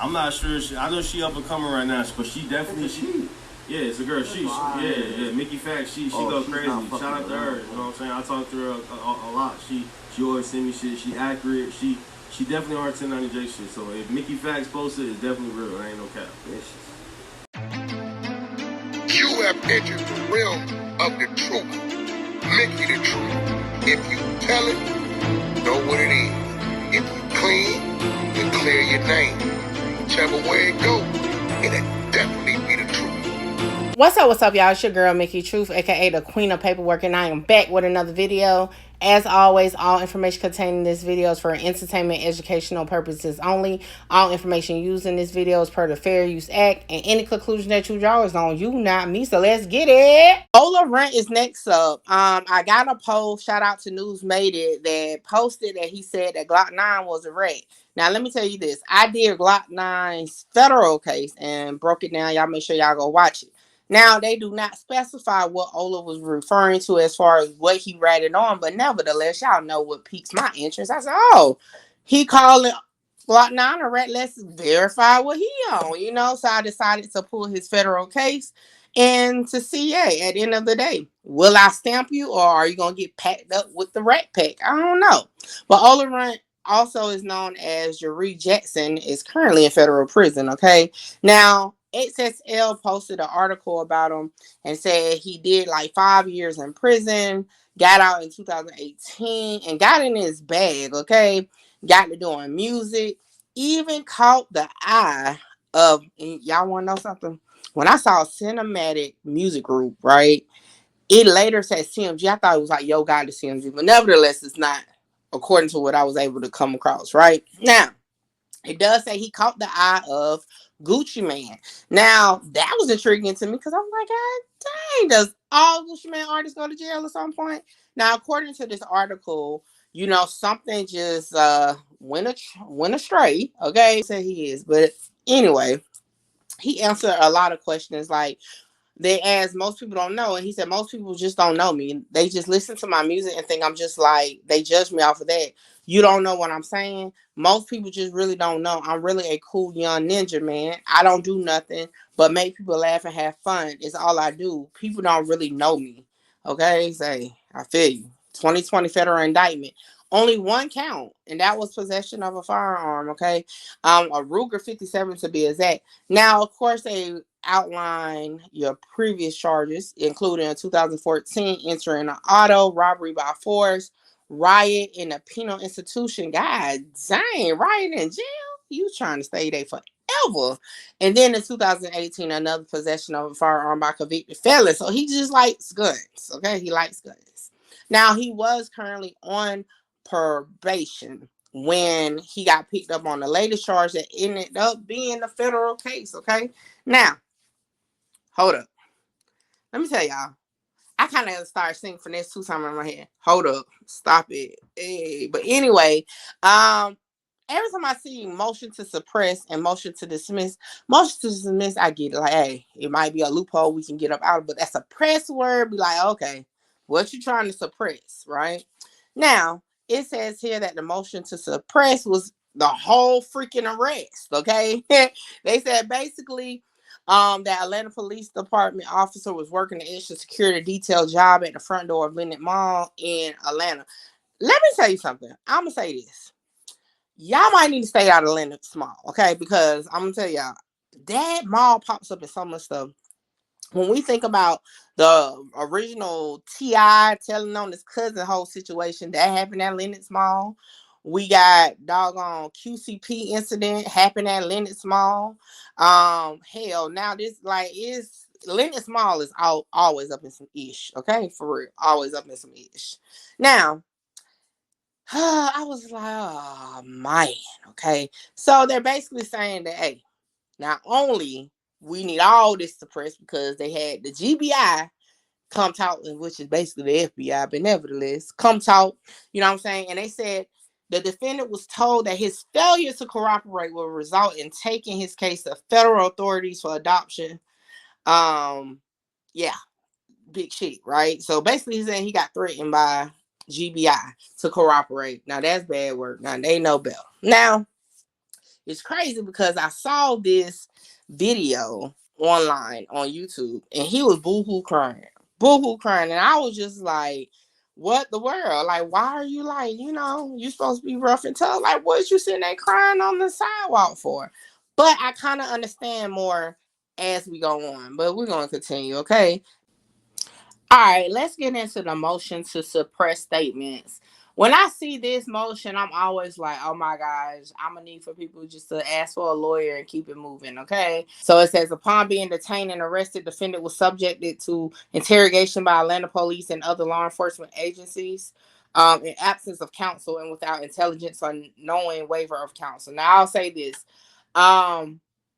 I'm not sure. I know she up and coming right now, but she definitely yeah, it's a girl. Yeah. Mickey Fax, she go crazy. Shout out to her. You know what I'm saying? I talk to her a lot. She always send me shit. She accurate. She definitely on her 1090J shit. So if Mickey Fax posted, it's definitely real. It ain't no cap. You have entered the realm of the truth. Mickey the truth. If you tell it, know what it is. If you clean, then clear your name. Whichever way it go, it'll definitely be the truth. What's up, y'all? It's your girl, Mickey Truth, aka the Queen of Paperwork, and I am back with another video. As always, all information contained in this video is for entertainment, educational purposes only. All information used in this video is per the Fair Use Act, and any conclusion that you draw is on you, not me. So let's get it. Ola Runt is next up. I got a post. Shout out to News Made It that posted that he said that Glock 9 was a wreck. Now, let me tell you this. I did Glock 9's federal case and broke it down. Y'all make sure y'all go watch it. Now, they do not specify what Ola was referring to as far as what he ratted on, but nevertheless, y'all know what piques my interest. I said, oh, he calling Glock 9 a rat. Let's verify what he on, So I decided to pull his federal case and to see, yeah, at the end of the day, will I stamp you or are you going to get packed up with the rat pack? I don't know. But Ola Runt also is known as Jeree Jackson, is currently in federal prison, okay? Now, XSL posted an article about him and said he did like 5 years in prison, got out in 2018, and got in his bag, okay? Got to doing music, even caught the eye of, y'all want to know something? When I saw Cinematic Music Group, right? It later said CMG. I thought it was like Yo God to CMG, but nevertheless, it's not, according to what I was able to come across, right? Now, it does say he caught the eye of Gucci Man. Now, that was intriguing to me because I'm like, God dang, does all Gucci Man artists go to jail at some point? Now, according to this article, something just went astray. Okay, say he is, but anyway, he answered a lot of questions like they asked, most people don't know, and he said most people just don't know me. They just listen to my music and think I'm just like, they judge me off of that. You don't know what I'm saying. Most people just really don't know. I'm really a cool young ninja, man. I don't do nothing but make people laugh and have fun. It's all I do. People don't really know me. Okay, say I feel you. 2020 federal indictment. Only one count, and that was possession of a firearm. Okay, a Ruger 57 to be exact. Now, of course, they outline your previous charges, including in 2014 entering an auto robbery by force, riot in a penal institution. God dang, riot in jail? You trying to stay there forever. And then in 2018, another possession of a firearm by convicted felon. So he just likes guns. Okay, he likes guns. Now he was currently on probation when he got picked up on the latest charge that ended up being a federal case. Okay, now hold up. Let me tell y'all. I kind of started singing finesse two times in my head. Hold up. Stop it. Hey. But anyway, every time I see motion to suppress and motion to dismiss, I get it. Like, hey, it might be a loophole we can get up out of, but that suppress word be like, okay, what you trying to suppress, right? Now, it says here that the motion to suppress was the whole freaking arrest, okay? They said basically that Atlanta Police Department officer was working the extra security detail job at the front door of Lenox Mall in Atlanta. Let me tell you something. I'm going to say this. Y'all might need to stay out of Lenox Mall, okay? Because I'm going to tell y'all, that mall pops up in so much stuff. When we think about the original T.I. telling on his cousin whole situation, that happened at Lenox Mall. We got doggone QCP incident happened at Lenox Mall. Hell, now this like is Lenox Mall is always up in some ish, okay? For real, always up in some ish. Now, I was like, oh man, okay. So they're basically saying that, hey, not only we need all this suppressed because they had the GBI come talk, which is basically the FBI, but nevertheless, come talk, you know what I'm saying? And they said the defendant was told that his failure to cooperate will result in taking his case to federal authorities for adoption. Yeah, big shit, right? So basically, he's saying he got threatened by GBI to cooperate. Now that's bad work. Now they know better. Now It's crazy because I saw this video online on YouTube and he was boohoo crying. Boohoo crying. And I was just like, what the world? Like, why are you like, you supposed to be rough and tough? Like, what you sitting there crying on the sidewalk for? But I kind of understand more as we go on. But we're going to continue, okay? All right, let's get into the motion to suppress statements. When I see this motion, I'm always like, oh my gosh, I'm gonna need for people just to ask for a lawyer and keep it moving, okay? So it says, upon being detained and arrested, defendant was subjected to interrogation by Atlanta police and other law enforcement agencies in absence of counsel and without intelligence or knowing waiver of counsel. Now, I'll say this.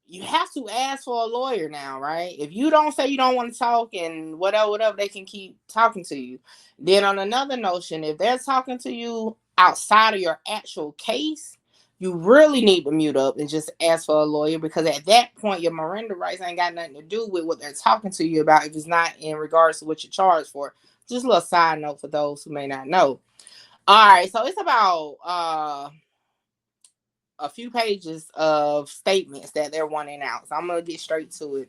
You have to ask for a lawyer now, right? If you don't say you don't want to talk and whatever, they can keep talking to you. Then on another notion, if they're talking to you outside of your actual case, you really need to mute up and just ask for a lawyer, because at that point, your Miranda rights ain't got nothing to do with what they're talking to you about if it's not in regards to what you're charged for. Just a little side note for those who may not know. All right, so it's about a few pages of statements that they're wanting out. So I'm going to get straight to it.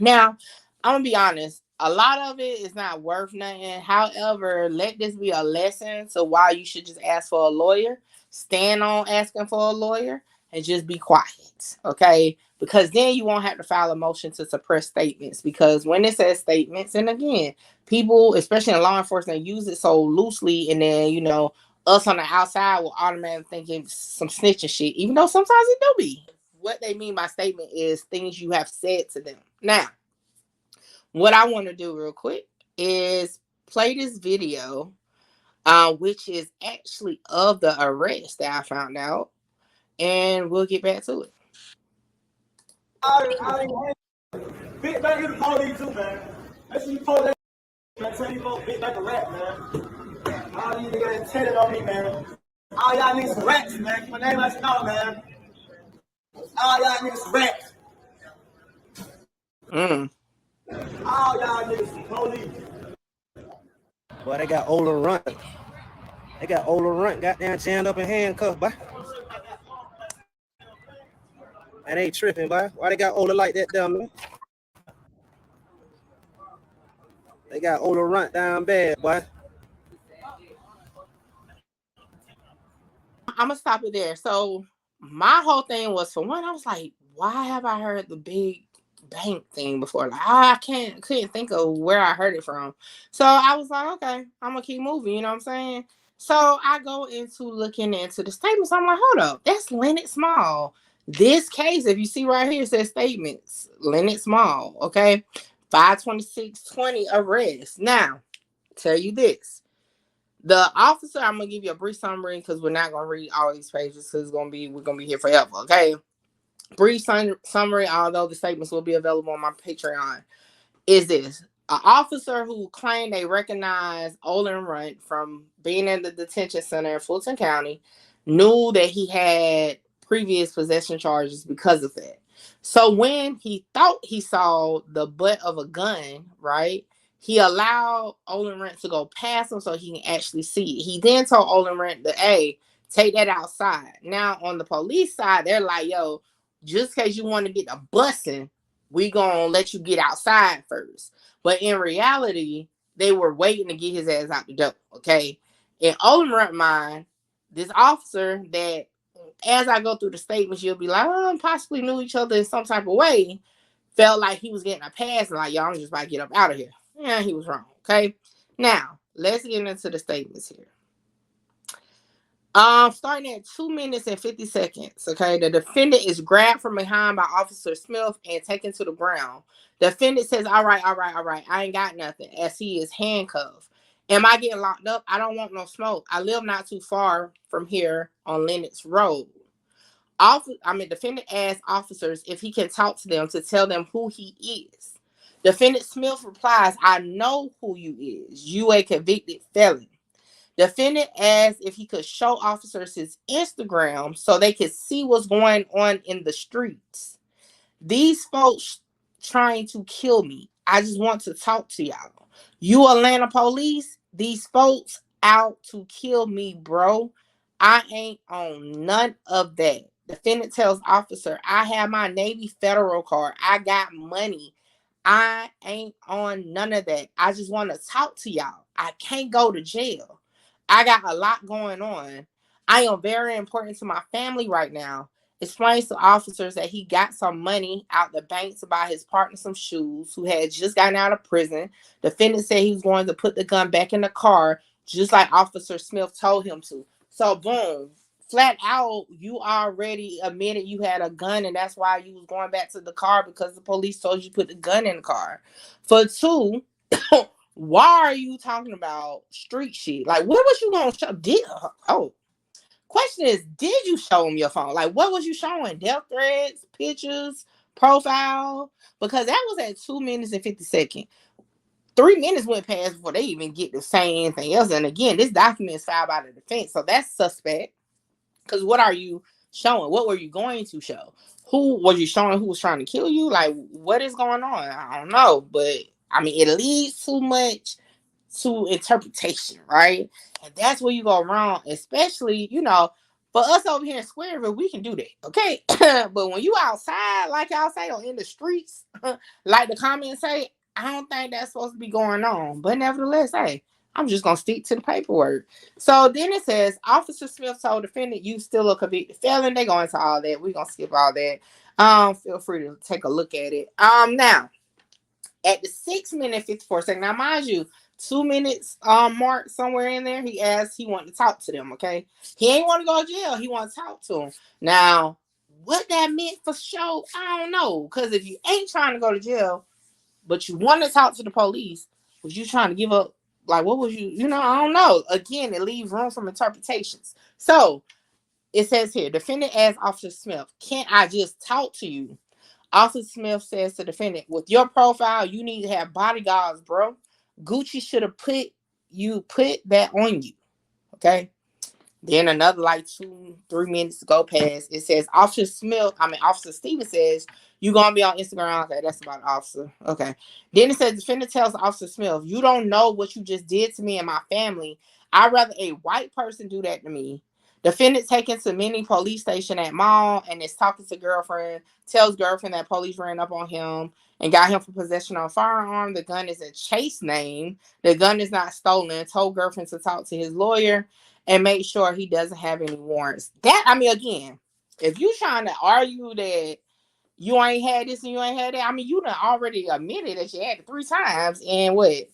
Now, I'm going to be honest. A lot of it is not worth nothing. However, let this be a lesson to why you should just ask for a lawyer. Stand on asking for a lawyer and just be quiet. Okay? Because then you won't have to file a motion to suppress statements. Because when it says statements, and again, people, especially in law enforcement, use it so loosely, and then, us on the outside will automatically thinking some snitching shit, even though sometimes it do be. What they mean by statement is things you have said to them. Now, what I want to do real quick is play this video, which is actually of the arrest that I found out, and we'll get back to it. Big back in the police too, man. Make sure you pull that, man. Tell you folks big back a rap, man. All you niggas intended on me, man. All y'all niggas rats, man. Keep my name out your mouth, man. All y'all niggas rats. All y'all niggas police. Boy, they got Ola Runt. They got Ola Runt goddamn chained up and handcuffed, boy. And they tripping, boy. Why they got Ola like that down there? They got Ola Runt down bad, boy. I'm gonna stop it there. So my whole thing was, for one, I was like, why have I heard the big bank thing before? Like, I couldn't think of where I heard it from. So I was like, okay, I'm gonna keep moving, you know what I'm saying? So I go into looking into the statements. I'm like, hold up, that's Leonard Small. This case, if you see right here, it says statements, Leonard Small, okay? 52620 arrest. Now, tell you this. The officer, I'm gonna give you a brief summary because we're not gonna read all these pages because we're gonna be here forever. Okay, brief summary. Although the statements will be available on my Patreon, is this: an officer who claimed they recognized Ola Runt from being in the detention center in Fulton County knew that he had previous possession charges because of that. So when he thought he saw the butt of a gun, right? He allowed Ola Runt to go past him so he can actually see it. He then told Ola Runt that, hey, take that outside. Now, on the police side, they're like, yo, just in case you want to get a bussing, we gonna let you get outside first. But in reality, they were waiting to get his ass out the door, okay? In Ola Runt mind, this officer that, as I go through the statements, you'll be like, possibly knew each other in some type of way, felt like he was getting a pass and like, y'all, I'm just about to get up out of here. Yeah, he was wrong. Okay. Now, let's get into the statements here. Starting at 2 minutes and 50 seconds. Okay, the defendant is grabbed from behind by Officer Smith and taken to the ground. The defendant says, all right, I ain't got nothing, as he is handcuffed. Am I getting locked up? I don't want no smoke. I live not too far from here on Lennox Road. Defendant asks officers if he can talk to them to tell them who he is. Defendant Smith replies, I know who you is. You a convicted felon. Defendant asks if he could show officers his Instagram so they could see what's going on in the streets. These folks trying to kill me. I just want to talk to y'all. You Atlanta police, these folks out to kill me, bro. I ain't on none of that. Defendant tells officer, I have my Navy federal card. I got money. I ain't on none of that. I just want to talk to y'all. I can't go to jail. I got a lot going on. I am very important to my family right now. Explains to officers that he got some money out the bank to buy his partner some shoes, who had just gotten out of prison. Defendant said he was going to put the gun back in the car, just like Officer Smith told him to. So boom, flat out, you already admitted you had a gun, and that's why you was going back to the car, because the police told you to put the gun in the car. For two, why are you talking about street shit? Like, what was you gonna show? Question is, did you show him your phone? Like, what was you showing? Death threats, pictures, profile? Because that was at 2 minutes and 50 seconds. 3 minutes went past before they even get to say anything else. And again, this document is filed by the defense, so that's suspect. Because what are you showing? What were you going to show? Who was you showing? Who was trying to kill you? Like, what is going on? I don't know. But I mean, it leads too much to interpretation, right? And that's where you go wrong, especially, for us over here in Squareville, we can do that, okay? But when you outside, like y'all say, or in the streets, like the comments say, I don't think that's supposed to be going on. But nevertheless, hey, I'm just going to stick to the paperwork. So then it says, Officer Smith told defendant, you still a convicted felon. They go into all that. We're going to skip all that. Feel free to take a look at it. Now, at the 6 minute 54 second, now mind you, 2 minutes mark somewhere in there, he asked, he wanted to talk to them, okay? He ain't want to go to jail. He want to talk to them. Now, what that meant for sure, I don't know. Because if you ain't trying to go to jail, but you want to talk to the police, was you trying to give up? Like, what was you, I don't know. Again, it leaves room for interpretations. So, it says here, defendant asked Officer Smith, can't I just talk to you? Officer Smith says to defendant, with your profile, you need to have bodyguards, bro. Gucci should have put that on you. Okay. Then another 2-3 minutes to go past. It says Officer Stevens says, you gonna be on Instagram. Okay, that's about officer. Okay. Then it says defendant tells Officer Smith, you don't know what you just did to me and my family. I'd rather a white person do that to me. Defendant taken to Mini police station at mall and is talking to girlfriend, tells girlfriend that police ran up on him and got him for possession of a firearm. The gun is a Chase name. The gun is not stolen. Told girlfriend to talk to his lawyer and make sure he doesn't have any warrants. Again, if you trying to argue that you ain't had this and you ain't had that, you done already admitted that you had it 3 times. And what's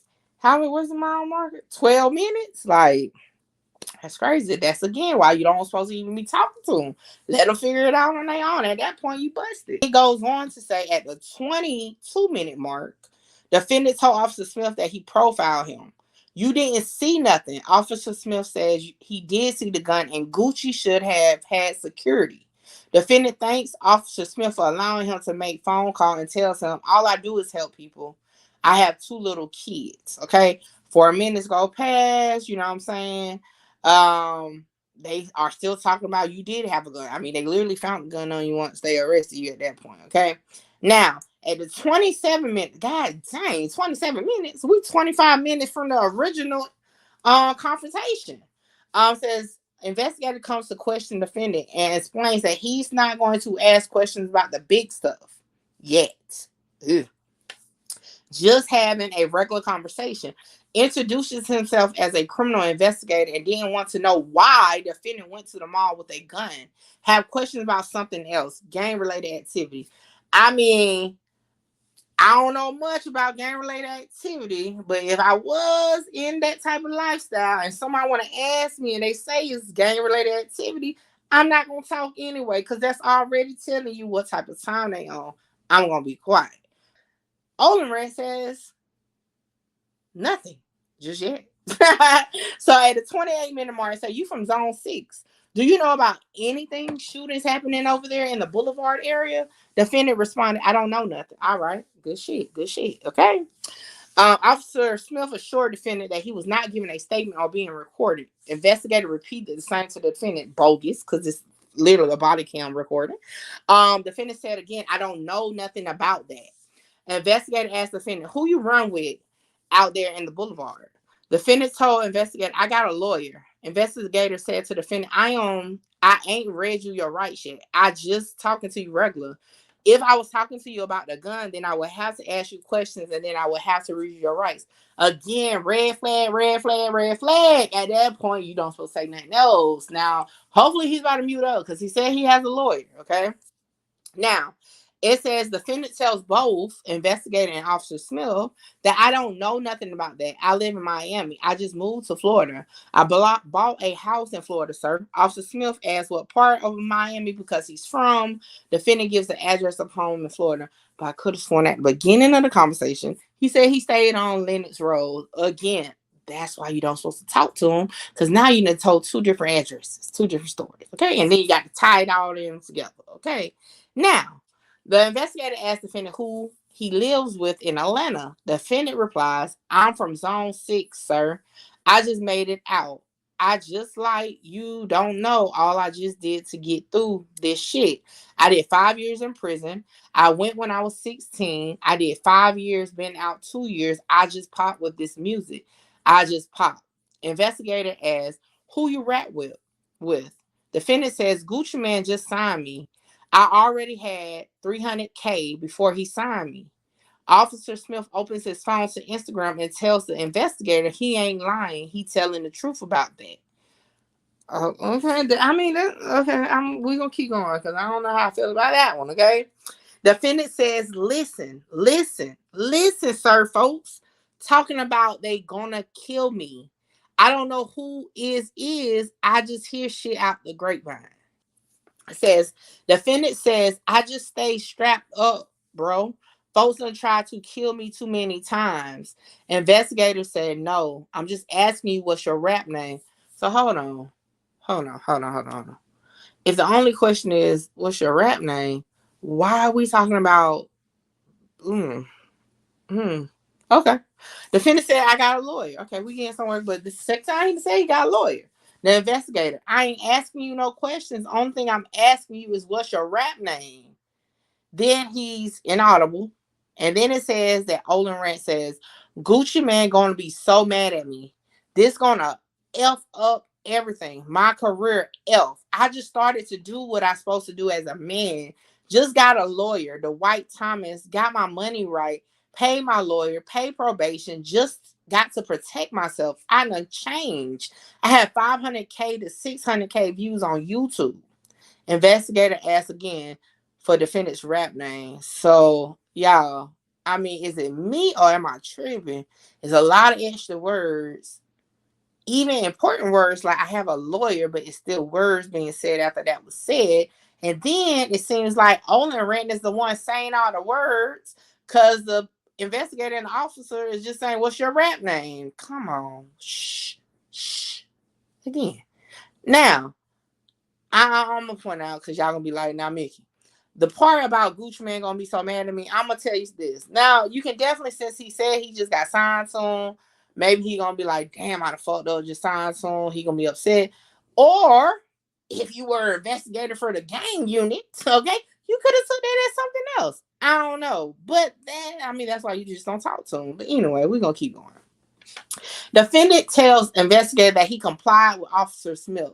the mile marker? 12 minutes? Like, that's crazy. That's again why you don't supposed to even be talking to them. Let them figure it out on their own. At that point, you busted. It goes on to say at the 22-minute mark, defendant told Officer Smith that he profiled him. You didn't see nothing. Officer Smith says he did see the gun and Gucci should have had security. Defendant thanks Officer Smith for allowing him to make phone call and tells him, all I do is help people. I have 2 little kids. Okay. 4 minutes go past, you know what I'm saying? They are still talking about you did have a gun. They literally found the gun on you once they arrested you at that point. Okay. Now, at the 27 minutes, God dang, 27 minutes. We 25 minutes from the original confrontation. Says investigator comes to question defendant and explains that he's not going to ask questions about the big stuff yet. Ugh. Just having a regular conversation. Introduces himself as a criminal investigator and didn't want to know why the defendant went to the mall with a gun. Have questions about something else, gang-related activity. I don't know much about gang-related activity, but if I was in that type of lifestyle and somebody want to ask me and they say it's gang-related activity, I'm not going to talk anyway because that's already telling you what type of time they on. I'm going to be quiet. Ola Runt says nothing just yet. So at the 28-minute mark, so you from zone 6. Do you know about anything shootings happening over there in the Boulevard area? Defendant responded, I don't know nothing. All right. Good shit. Okay. Officer Smith assured defendant that he was not giving a statement or being recorded. Investigator repeated the same to the defendant, bogus, because it's literally a body cam recording. Defendant said again, I don't know nothing about that. Investigator asked defendant, who you run with out there in the Boulevard? Defendant told investigator, I got a lawyer. Investigator said to defendant, I I ain't read you your rights yet. I just talking to you regular. If I was talking to you about the gun, then I would have to ask you questions and then I would have to read your rights. Again, red flag, red flag, red flag. At that point, you don't supposed to say nothing else. Now, hopefully he's about to mute up because he said he has a lawyer, okay? Now, it says defendant tells both investigator and Officer Smith that I don't know nothing about that. I live in Miami. I just moved to Florida. I bought a house in Florida, sir. Officer Smith asks what part of Miami because he's from. Defendant gives the address of home in Florida. But I could have sworn at the beginning of the conversation, he said he stayed on Lennox Road. Again, that's why you don't supposed to talk to him, because now you done told two different addresses, two different stories, okay? And then you got to tie it all in together, okay? Now, the investigator asked the defendant who he lives with in Atlanta. The defendant replies, I'm from Zone 6, sir. I just made it out. I just like you don't know all I just did to get through this shit. I did 5 years in prison. I went when I was 16. I did 5 years, been out 2 years. I just popped with this music. I just popped. Investigator asks, who you rap with? Defendant says, Gucci Man just signed me. I already had 300K before he signed me. Officer Smith opens his phone to Instagram and tells the investigator he ain't lying. He telling the truth about that. Okay. I mean, okay. We're going to keep going because I don't know how I feel about that one, okay? Defendant says, listen, sir, folks. Talking about they gonna kill me. I don't know who is. I just hear shit out the grapevine. It says, defendant says, I just stay strapped up, bro. Folks done tried to kill me too many times. Investigator said, no, I'm just asking you what's your rap name. So hold on. If the only question is, what's your rap name? Why are we talking about? Okay. Defendant said, I got a lawyer. Okay, we getting somewhere, but the second time he said he got a lawyer. The investigator, I ain't asking you no questions. Only thing I'm asking you is what's your rap name? Then he's inaudible. And then it says that Ola Runt says, Gucci Man gonna be so mad at me. This gonna F up everything. My career F. I just started to do what I'm supposed to do as a man. Just got a lawyer, the White Thomas, got my money right, pay my lawyer, pay probation, just got to protect myself. I done changed. I had 500K to 600K views on YouTube. Investigator asks again for defendant's rap name. So, y'all, I mean, is it me or am I tripping? There's a lot of extra words, even important words like I have a lawyer, but it's still words being said after that was said. And then it seems like Ola Runt is the one saying all the words because the investigator and the officer is just saying, what's your rap name? Come on. Shh. Again. Now, I'm going to point out because y'all going to be like, now, Mickey, the part about Gucci Man going to be so mad at me, I'm going to tell you this. Now, you can definitely, since he said he just got signed soon, maybe he going to be like, damn, I done fucked up, just signed soon. He going to be upset. Or if you were an investigator for the gang unit, okay, you could have took that as something else. I don't know. But that's why you just don't talk to him. But anyway, we're going to keep going. Defendant tells investigator that he complied with Officer Smith.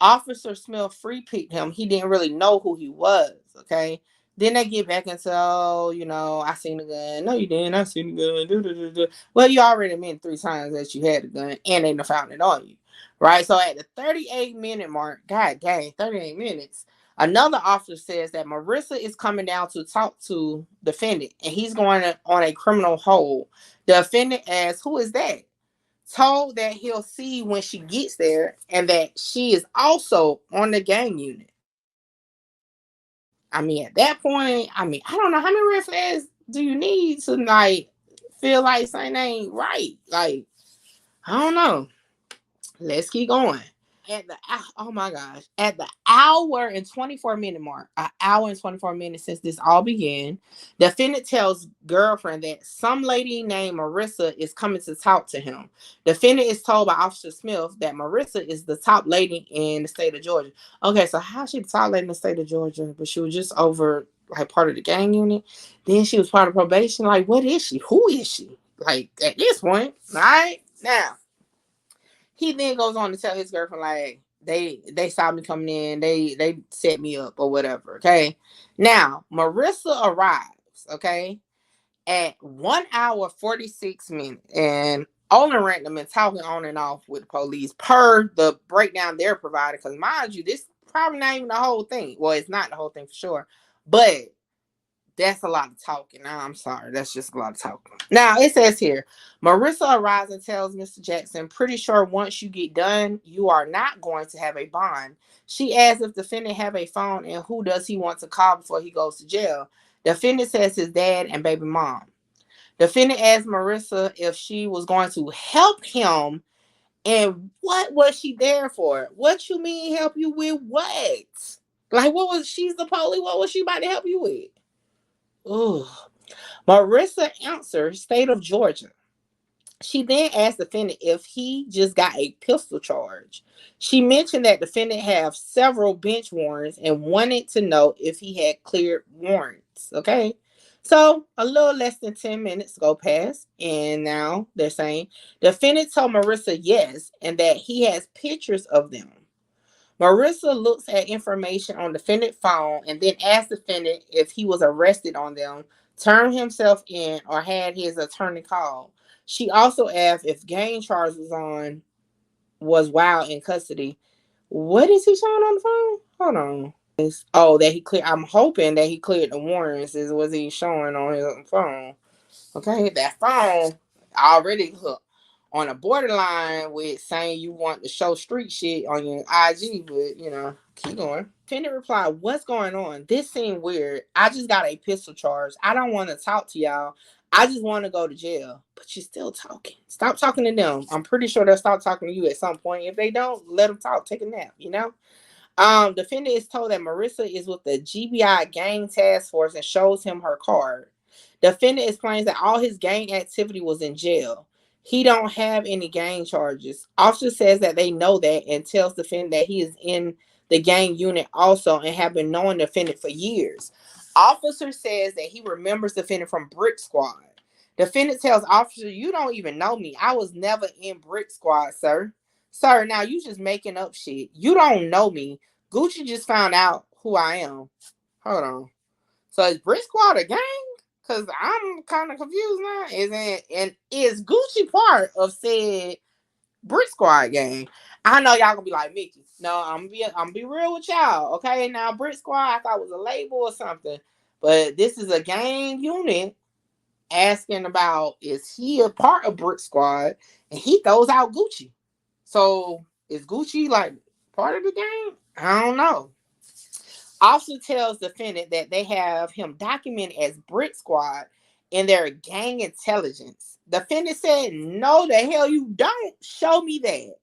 Officer Smith free-picked him. He didn't really know who he was, okay? Then they get back into, I seen the gun. No, you didn't. I seen the gun. Well, you already admitted 3 times that you had the gun, and they found it on you, right? So at the 38-minute mark, God dang, 38 minutes, another officer says that Marissa is coming down to talk to defendant, and he's going on a criminal hold. The defendant asks, who is that? Told that he'll see when she gets there and that she is also on the gang unit. I mean, at that point, I don't know how many red flags do you need to feel like something ain't right. I don't know. Let's keep going. At the hour and 24-minute mark, an hour and 24 minutes since this all began, the defendant tells girlfriend that some lady named Marissa is coming to talk to him. The defendant is told by Officer Smith that Marissa is the top lady in the state of Georgia. Okay, so how's she the top lady in the state of Georgia? But she was just over part of the gang unit. Then she was part of probation. What is she? Who is she? At this point, all right? Now, he then goes on to tell his girlfriend, They saw me coming in. They set me up or whatever. Okay. Now Marissa arrives. Okay, at 1 hour 46 minutes, and Ola Runt been talking on and off with the police per the breakdown they're providing. Because mind you, this probably not even the whole thing. Well, it's not the whole thing for sure, but that's a lot of talking. Now, I'm sorry. That's just a lot of talking. Now, it says here, Marissa arrives and tells Mr. Jackson, pretty sure once you get done, you are not going to have a bond. She asks if defendant have a phone and who does he want to call before he goes to jail. Defendant says his dad and baby mom. Defendant asked Marissa if she was going to help him, and what was she there for? What you mean help you with what? Like, what was, she's the police, what was she about to help you with? Ooh. Marissa answers state of Georgia. She then asked defendant if he just got a pistol charge. She mentioned that defendant have several bench warrants and wanted to know if he had cleared warrants. Okay. So a little less than 10 minutes go past, and now they're saying defendant told Marissa yes, and that he has pictures of them. Marissa looks at information on defendant's phone and then asks defendant if he was arrested on them, turned himself in, or had his attorney called. She also asked if gang charges was while in custody. What is he showing on the phone? Hold on. Oh, that he cleared. I'm hoping that he cleared the warrants. Is what he's showing on his phone. Okay, that phone already hooked on a borderline with saying you want to show street shit on your IG, but you know, keep going. Defendant replied, "What's going on? This seemed weird. I just got a pistol charge. I don't want to talk to y'all. I just want to go to jail." But you're still talking. Stop talking to them. I'm pretty sure they'll stop talking to you at some point. If they don't, let them talk. Take a nap, you know? Defendant is told that Marissa is with the GBI gang task force and shows him her card. Defendant explains that all his gang activity was in jail. He don't have any gang charges. Officer says that they know that and tells defendant that he is in the gang unit also and have been knowing defendant for years. Officer says that he remembers defendant from Brick Squad. Defendant tells officer, "You don't even know me. I was never in Brick Squad, sir." Sir, now you just making up shit. You don't know me. Gucci just found out who I am. Hold on. So is Brick Squad a gang? Because I'm kind of confused now. Is Gucci part of said Brick Squad gang? I know y'all gonna be like, Mickey. No, I'm gonna be real with y'all. Okay, now Brick Squad I thought was a label or something, but this is a gang unit asking about is he a part of Brick Squad, and he throws out Gucci. So is Gucci like part of the gang? I don't know. Officer tells defendant that they have him documented as Brick Squad in their gang intelligence. Defendant said, "No, the hell you don't. Show me that.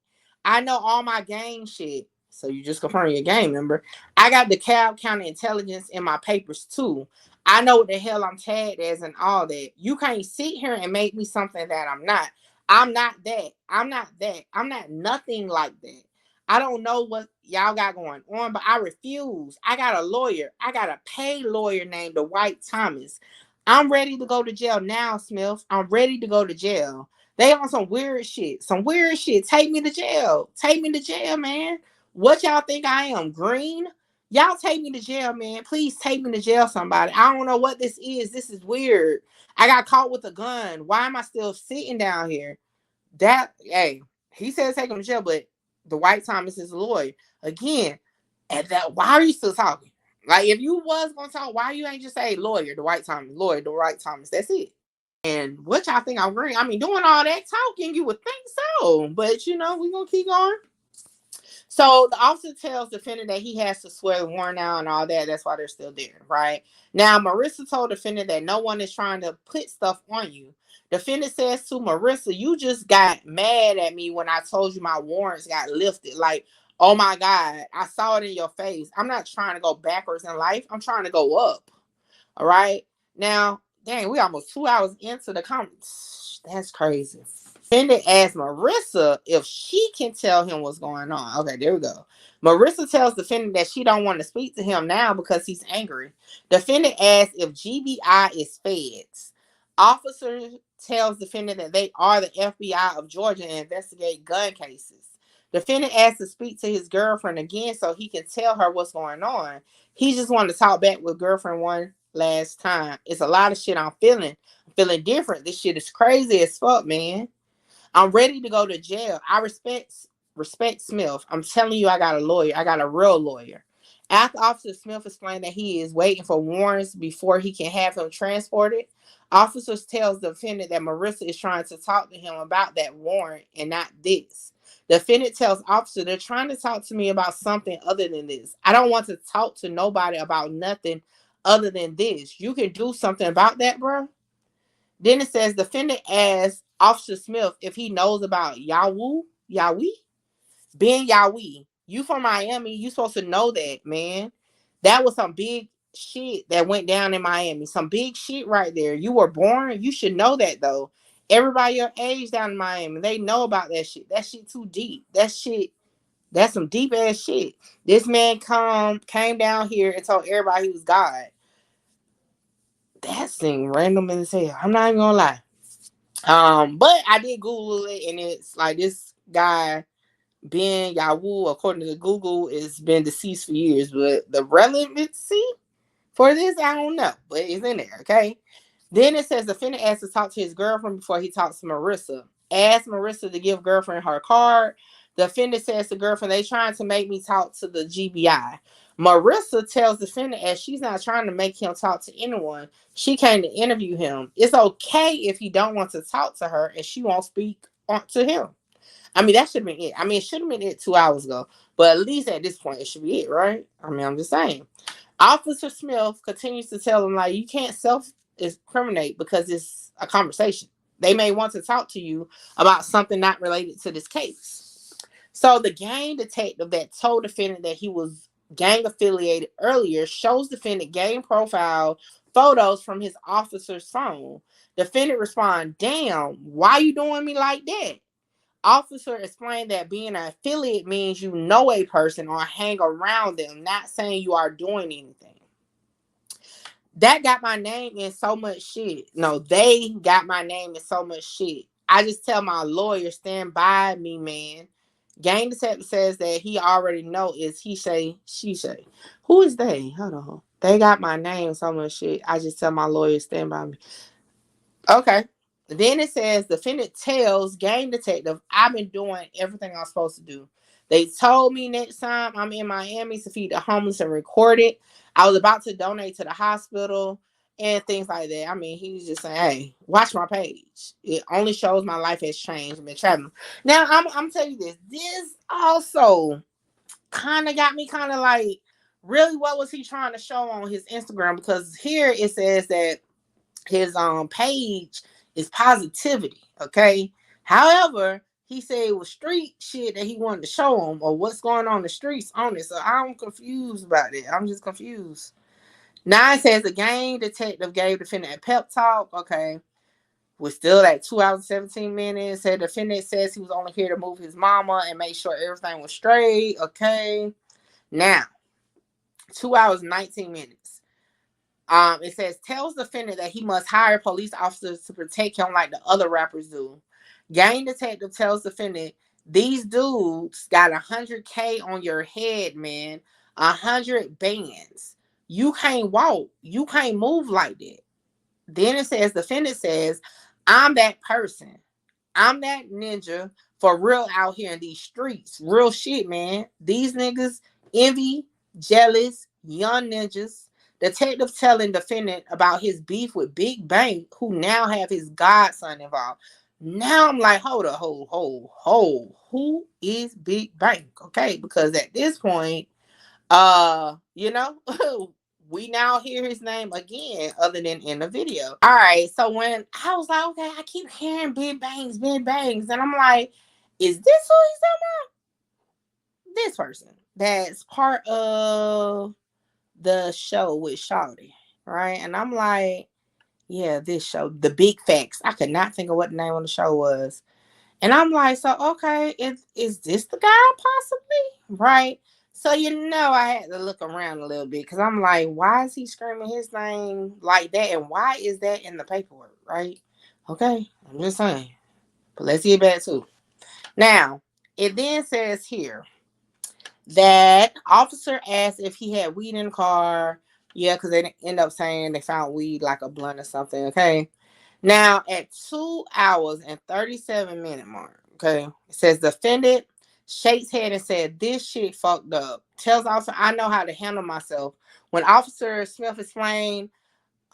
I know all my gang shit." So you just confirm your gang member. "I got the Cobb County intelligence in my papers too. I know what the hell I'm tagged as and all that. You can't sit here and make me something that I'm not. I'm not that. I'm not that. I'm not nothing like that. I don't know what y'all got going on, but I refuse. I got a lawyer. I got a paid lawyer named Dwight Thomas. I'm ready to go to jail now, Smith. I'm ready to go to jail. They on some weird shit. Some weird shit. Take me to jail. Take me to jail, man. What y'all think I am? Green? Y'all take me to jail, man. Please take me to jail, somebody. I don't know what this is. This is weird. I got caught with a gun. Why am I still sitting down here? Hey, he said take him to jail, but the White Thomas is a lawyer. Again, at that, why are you still talking? Like, if you was gonna talk, why you ain't just say lawyer, the White Thomas, lawyer, the White Thomas? That's it. And what y'all think I'm green? I mean, doing all that talking, you would think so. But you know, we're gonna keep going. So the officer tells the defendant that he has to swear the warrant out and all that. That's why they're still there, right? Now, Marissa told the defendant that no one is trying to put stuff on you. Defendant says to Marissa, "You just got mad at me when I told you my warrants got lifted. Like, oh my God, I saw it in your face. I'm not trying to go backwards in life. I'm trying to go up." All right. Now, dang, we almost 2 hours into the comments. That's crazy. Defendant asked Marissa if she can tell him what's going on. Okay, there we go. Marissa tells defendant that she don't want to speak to him now because he's angry. Defendant asks if GBI is feds. Officer tells defendant that they are the FBI of Georgia and investigate gun cases. Defendant asked to speak to his girlfriend again so he can tell her what's going on. He just wanted to talk back with girlfriend one last time. It's a lot of shit I'm feeling. I'm feeling different. This shit is crazy as fuck, man. I'm ready to go to jail. I respect Smith. I'm telling you, I got a lawyer. I got a real lawyer. After Officer Smith explained that he is waiting for warrants before he can have him transported, officers tells the defendant that Marissa is trying to talk to him about that warrant and not this. The defendant tells officer they're trying to talk to me about something other than this. I don't want to talk to nobody about nothing other than this. You can do something about that, bro. Then it says defendant asks Officer Smith if he knows about Yahweh, Ben Yahweh. You from Miami, you supposed to know that, man. That was some big shit that went down in Miami. Some big shit right there. You were born, you should know that though. Everybody your age down in Miami, they know about that shit. That shit too deep. That's some deep ass shit. This man came down here and told everybody he was God. That seemed random as hell. I'm not even gonna lie. But I did Google it, and it's like this guy, Ben Yahoo, according to Google, has been deceased for years. But the relevancy for this, I don't know. But it's in there, okay? Then it says the defendant asked to talk to his girlfriend before he talks to Marissa. Asked Marissa to give girlfriend her card. The defendant says to girlfriend, they trying to make me talk to the GBI. Marissa tells the defendant as she's not trying to make him talk to anyone. She came to interview him. It's okay if he don't want to talk to her and she won't speak to him. I mean, that should have been it. I mean, it should have been it 2 hours ago. But at least at this point, it should be it, right? I mean, I'm just saying. Officer Smith continues to tell him, like, you can't self-incriminate because it's a conversation. They may want to talk to you about something not related to this case. So the gang detective that told defendant that he was gang affiliated earlier shows defendant gang profile photos from his officer's phone. Defendant responds, damn, why you doing me like that? Officer explained that being an affiliate means you know a person or hang around them, not saying you are doing anything. That got my name in so much shit. No, they got my name in so much shit. I just tell my lawyer, stand by me, man. Gang detective says that he already know is he say, she say. Who is they? Hold on. They got my name in so much shit. I just tell my lawyer, stand by me. Okay. Then it says defendant tells gang detective, I've been doing everything I'm supposed to do. They told me next time I'm in Miami to feed the homeless and record it. I was about to donate to the hospital and things like that. I mean, he was just saying, hey, watch my page. It only shows my life has changed. I've been traveling. Now, I'm telling you this. This also kind of got me kind of like, really, what was he trying to show on his Instagram? Because here it says that his page is positivity, okay? However, he said it was street shit that he wanted to show him or what's going on in the streets on it. So I'm confused about it. I'm just confused. Now it says the gang detective gave defendant a pep talk. Okay. We're still at 2 hours and 17 minutes. Said the defendant says he was only here to move his mama and make sure everything was straight. Okay. Now, 2 hours and 19 minutes. It says tells defendant that he must hire police officers to protect him like the other rappers do. Gang detective tells defendant these dudes got 100K on your head, man. 100 bands. You can't walk. You can't move like that. Then it says defendant says, I'm that person. I'm that ninja for real out here in these streets. Real shit, man. These niggas envy, jealous, young ninjas. Detective telling defendant about his beef with Big Bank, who now have his godson involved. Now I'm like, hold up, who is Big Bank? Okay, because at this point, you know, we now hear his name again, other than in the video. All right, so when I was like, okay, I keep hearing Big Bangs, and I'm like, is this who he's talking about? This person that's part of the show with Shawty, right? And I'm like, yeah, this show, The Big Facts. I could not think of what the name of the show was. And I'm like, so okay, is this the guy possibly? Right? So I had to look around a little bit because I'm like, why is he screaming his name like that? And why is that in the paperwork? Right? Okay, I'm just saying. But let's get back to it. Now, It then says here that officer asked if he had weed in the car. Yeah, because they end up saying they found weed like a blunt or something. Okay. Now at 2 hours and 37 minute mark. Okay. It says defendant shakes head and said, "This shit fucked up." Tells officer, "I know how to handle myself." When Officer Smith explained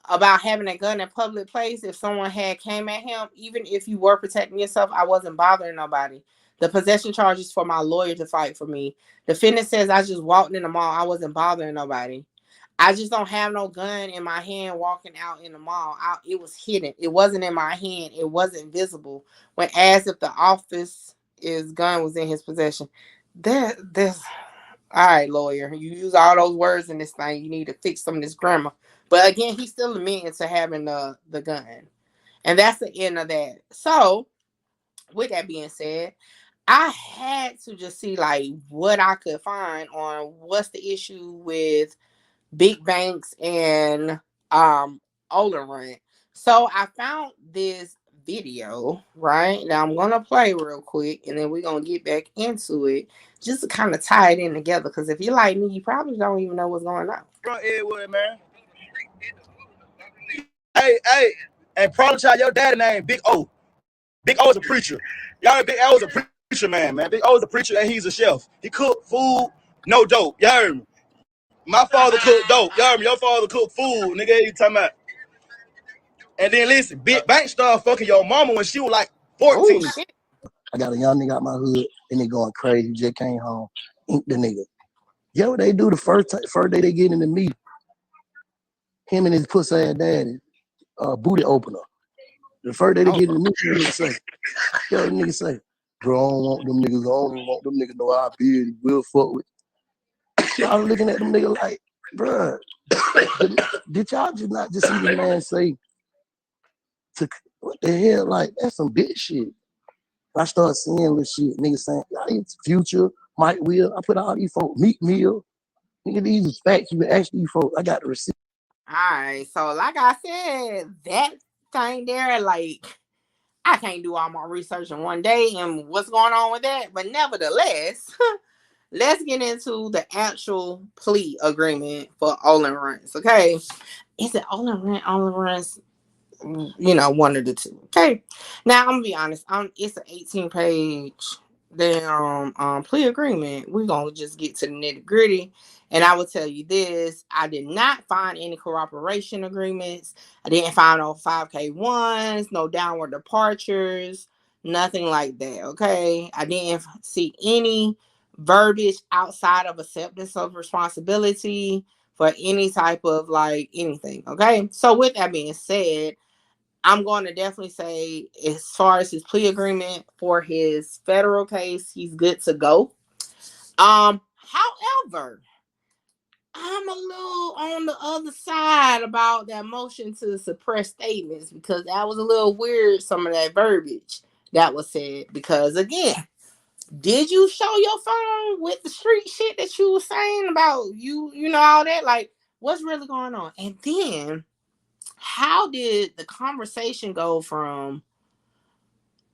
about having a gun in public place, if someone had came at him, even if you were protecting yourself, I wasn't bothering nobody. The possession charge is for my lawyer to fight for me. Defendant says, "I just walked in the mall. I wasn't bothering nobody. I just don't have no gun in my hand walking out in the mall. It was hidden. It wasn't in my hand. It wasn't visible." When asked if the his gun was in his possession. That's all right, lawyer. You use all those words in this thing. You need to fix some of this grammar. But again, he's still admitting to having the gun. And that's the end of that. So, with that being said, I had to just see like what I could find on what's the issue with big banks and Ola Runt. So I found this video, right? Now I'm gonna play real quick and then we're gonna get back into it just to kind of tie it in together. Because if you're like me, you probably don't even know what's going on. From Edwood, man. Hey, and problem child, your daddy name Big O. Big O is a preacher. Y'all know Big O is a preacher, man. Big O is a preacher and he's a chef. He cooked food, no dope. You heard me? My father cooked dope. You heard me? Your father cooked food, nigga. You talking about? And then listen, Big Bank started fucking your mama when she was like 14. Oh shit. I got a young nigga out my hood and they going crazy. He just came home. Ink the nigga. Yo, what they do the first day they get in the meet. Him and his pussy ass daddy, booty opener. The first day they get in the meet, the nigga say, "Bro, I don't want them niggas. I don't want them niggas know I be will fuck with." Y'all looking at them niggas like, bruh, did y'all just not just see the man say, what the hell? Like, that's some bitch shit. I started seeing little shit. Niggas saying, "Y'all Future, Mike Will." I put all these folks, Meek Mill. Nigga, these is facts. You can ask these folks. I got the receipt. All right. So like I said, that thing there, like I can't do all my research in one day and what's going on with that. But nevertheless, let's get into the actual plea agreement for Ola Runt. Okay. Is it Ola Runt? One of the two. Okay. Now I'm gonna be honest. It's an 18-page damn plea agreement. We're gonna just get to the nitty gritty. And I will tell you this: I did not find any cooperation agreements. I didn't find no 5K1s, no downward departures, nothing like that. Okay. I didn't see any verbiage outside of acceptance of responsibility for any type of like anything. Okay. So with that being said, I'm going to definitely say, as far as his plea agreement for his federal case, he's good to go. However, I'm a little on the other side about that motion to suppress statements because that was a little weird, some of that verbiage that was said. Because again, did you show your phone with the street shit that you were saying about all that? Like, what's really going on? And then how did the conversation go from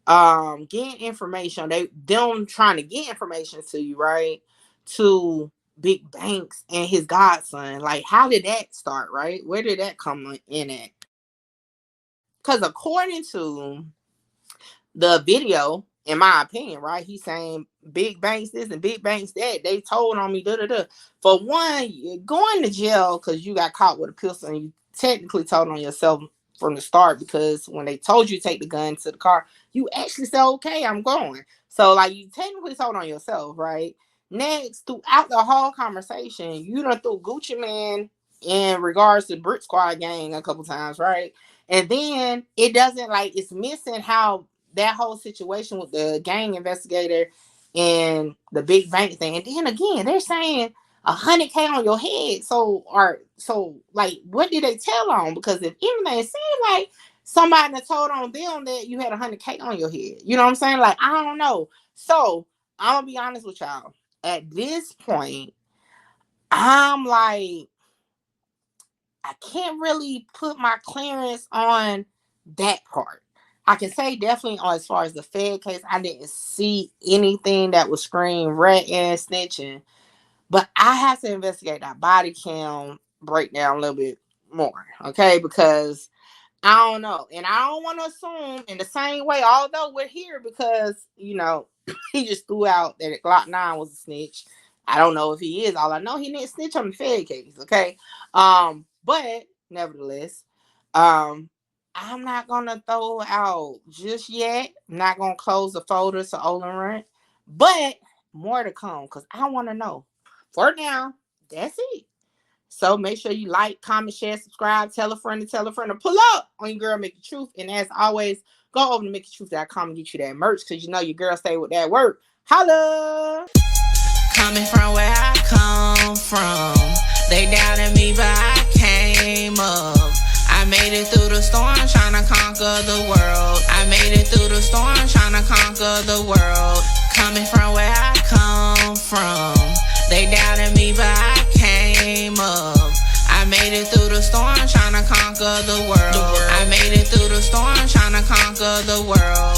getting information, them trying to get information to you, right, to big banks and his godson? Like, how did that start, right? Where did that come in at? Because according to the video, in my opinion, right, he's saying big banks this and big banks that. They told on me, da da da. For one, you're going to jail because you got caught with a pistol and you technically told on yourself from the start, because when they told you to take the gun to the car, you actually said, "Okay, I'm going." So like you technically told on yourself, right? Next, throughout the whole conversation, you done threw Gucci Man in regards to Brick Squad gang a couple times, right? And then it doesn't, like, it's missing how that whole situation with the gang investigator and the big bank thing. And then again, they're saying 100K on your head. So like, what did they tell on? Because if anything, it seemed like somebody that told on them that you had 100K on your head. You know what I'm saying? Like, I don't know. So I'm gonna be honest with y'all. At this point, I'm like, I can't really put my clearance on that part. I can say definitely as far as the Fed case, I didn't see anything that would scream rat and snitching. But I have to investigate that body cam breakdown a little bit more, okay? Because I don't know. And I don't want to assume in the same way, although we're here because, you know, he just threw out that Glock 9 was a snitch. I don't know if he is. All I know, he didn't snitch on the Fed case, okay? But nevertheless, I'm not gonna throw out just yet. I'm not gonna close the folders to Ola Runt, but more to come because I want to know. For now, that's it. So make sure you like, comment, share, subscribe, tell a friend to pull up on your girl Mickey Truth. And as always, go over to MickeyTruth.com and get you that merch because you know your girl stay with that work. Holla! Coming from where I come from, they doubted me, but I came up. I made it through the storm, trying to conquer the world. I made it through the storm, trying to conquer the world. Coming from where I come from, they doubted me, but I came up. I made it through the storm, trying to conquer the world. I made it through the storm, trying to conquer the world.